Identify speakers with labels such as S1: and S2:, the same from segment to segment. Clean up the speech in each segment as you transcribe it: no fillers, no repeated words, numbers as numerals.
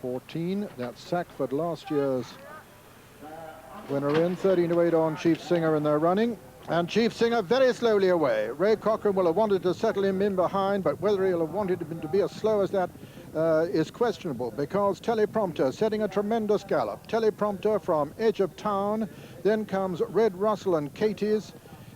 S1: 14. That's Sackford, last year's winner in. 13-8 on Chief Singer in their running. And Chief Singer very slowly away. Ray Cochrane will have wanted to settle him in behind, but whether he'll have wanted him to be as slow as that is questionable, because Teleprompter setting a tremendous gallop. Teleprompter from Edge of Town, then comes Red Russell and Katie's,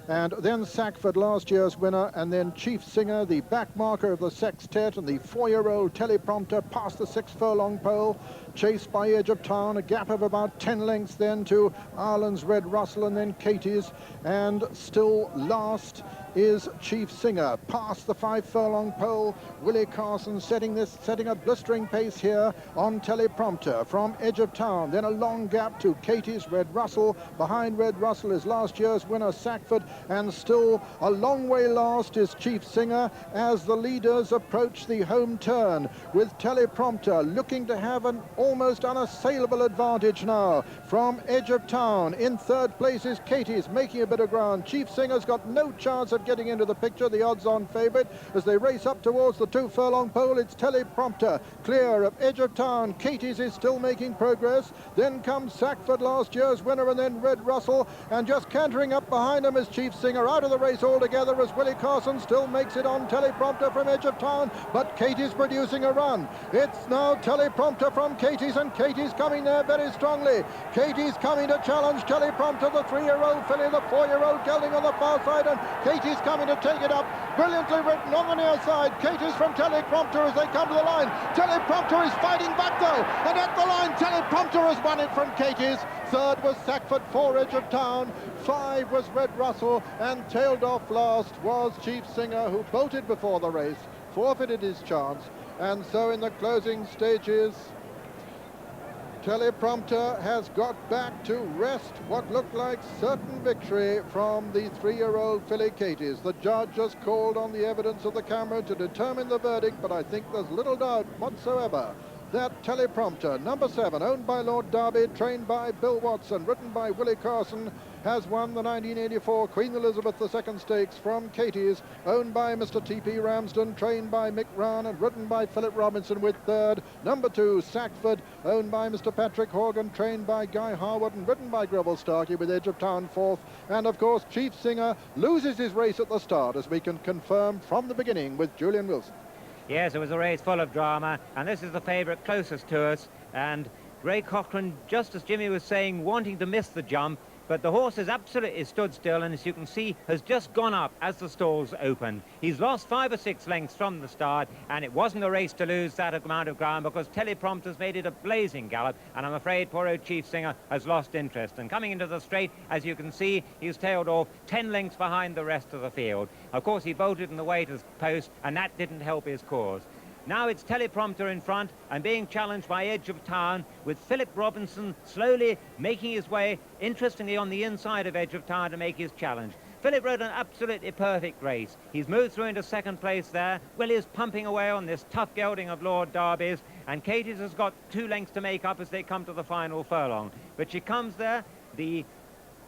S1: and then Sackford, last year's winner, and then Chief Singer, the back marker of the sextet, and the 4-year-old Teleprompter past the 6-furlong pole, chased by Edge of Town, a gap of about 10 lengths then to Ireland's Red Russell and then Katie's, and still last is Chief Singer past the 5-furlong pole. Willie Carson setting a blistering pace here on Teleprompter from Edge of Town, then a long gap to Katie's Red Russell. Behind Red Russell is last year's winner Sackford, and still a long way last is Chief Singer as the leaders approach the home turn, with Teleprompter looking to have an almost unassailable advantage now from Edge of Town. In third place is Katie's, making a bit of ground. Chief Singer's got no chance of getting into the picture, the odds-on favourite. As they race up towards the 2-furlong pole, it's Teleprompter clear of Edge of Town. Katie's is still making progress. Then comes Sackford, last year's winner, and then Red Russell, and just cantering up behind him is Chief Singer, out of the race altogether, as Willie Carson still makes it on Teleprompter from Edge of Town, but Katie's producing a run. It's now Teleprompter from Katie's, and Katie's coming there very strongly. Katie's coming to challenge Teleprompter, the 3-year-old filly, the 4-year-old gelding on the far side, and Katie's coming to take it up. Brilliantly written on the near side. Katie's from Teleprompter as they come to the line. Teleprompter is fighting back though, and at the line Teleprompter has won it from Katie's. Third was Sackford, 4 Edge of Town, 5 was Red Russell, and tailed off last was Chief Singer, who bolted before the race, forfeited his chance, and so in the closing stages Teleprompter has got back to wrest what looked like certain victory from the 3-year-old filly Katie's. The judge has called on the evidence of the camera to determine the verdict, but I think there's little doubt whatsoever that Teleprompter, number 7, owned by Lord Derby, trained by Bill Watson, written by Willie Carson, has won the 1984 Queen Elizabeth II Stakes from Katie's, owned by Mr. T.P. Ramsden, trained by Mick Brown, and written by Philip Robinson, with third. Number 2, Sackford, owned by Mr. Patrick Horgan, trained by Guy Harwood, and written by Greville Starkey, with Edge of Town fourth. And of course, Chief Singer loses his race at the start, as we can confirm from the beginning with Julian Wilson.
S2: Yes, it was a race full of drama, and this is the favourite closest to us. And Ray Cochrane, just as Jimmy was saying, wanting to miss the jump, but the horse has absolutely stood still, and as you can see, has just gone up as the stalls opened. He's lost 5 or 6 lengths from the start, and it wasn't a race to lose that amount of ground, because Teleprompter's made it a blazing gallop, and I'm afraid poor old Chief Singer has lost interest. And coming into the straight, as you can see, he's tailed off 10 lengths behind the rest of the field. Of course, he bolted in the way to the post, and that didn't help his cause. Now it's Teleprompter in front and being challenged by Edge of Town, with Philip Robinson slowly making his way, interestingly, on the inside of Edge of Town to make his challenge. Philip rode an absolutely perfect race. He's moved through into second place there. Willie is pumping away on this tough gelding of Lord Derby's, and Katie's has got 2 lengths to make up as they come to the final furlong. But she comes there. The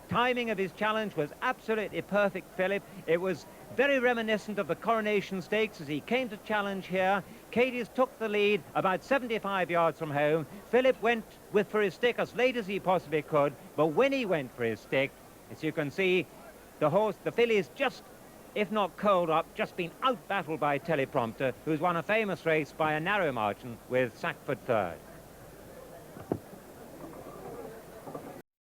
S2: timing of his challenge was absolutely perfect, Philip. It was very reminiscent of the Coronation Stakes as he came to challenge here. Katie's took the lead about 75 yards from home. Philip went for his stick as late as he possibly could, but when he went for his stick, as you can see, the filly's just, if not curled up, just been out-battled by Teleprompter, who's won a famous race by a narrow margin with Sackford third.